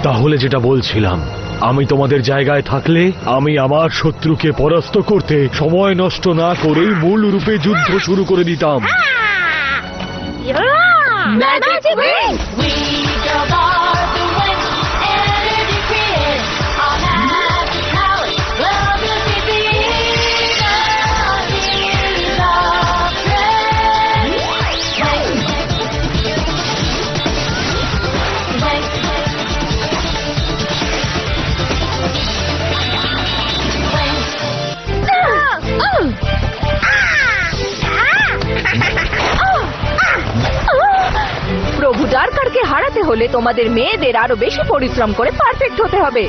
তাহলে যেটা বলছিলাম, আমি তোমাদের জায়গায় থাকলে আমি আমার শত্রুকে পরাস্ত করতে সময় নষ্ট না করেই মূল রূপে যুদ্ধ শুরু করে দিতাম। Magic ring! We build our the wind, energy create. Our magic powers will defeat the seas of dread. প্রভু ডার্কারকে হারাতে হলে তোমাদের মেয়েদের আরো বেশি পরিশ্রম করে পারফেক্ট হতে হবে।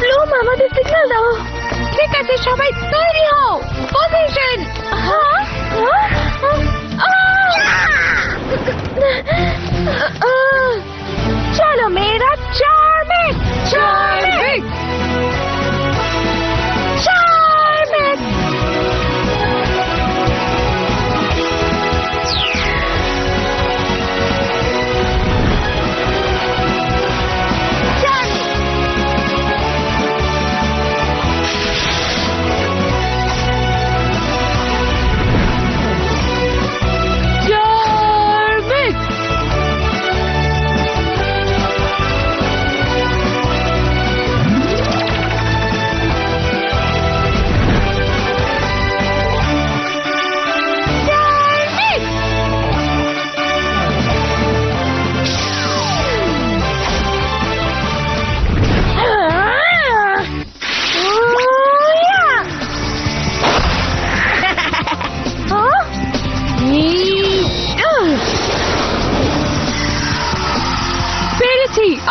ব্লুম, আমাদের সিগন্যাল দাও। ঠিক আছে, সবাই তৈরি হও। পজিশন। চলো মেয়েরা, চার্মিক চার্মিক চার্মিক।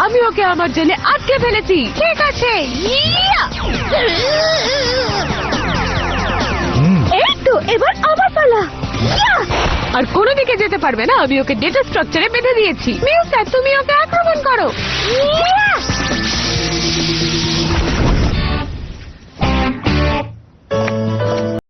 আমি ওকে আমার জেলে আটকে ফেলেছি। ঠিক আছে, এই তো এবার আমার পালা। আর কোনো দিকে যেতে পারবে না, আমি ওকে ডেটা স্ট্রাকচারে বেঁধে দিয়েছি। মিউ স্যার, তুমি ওকে আক্রমণ করো।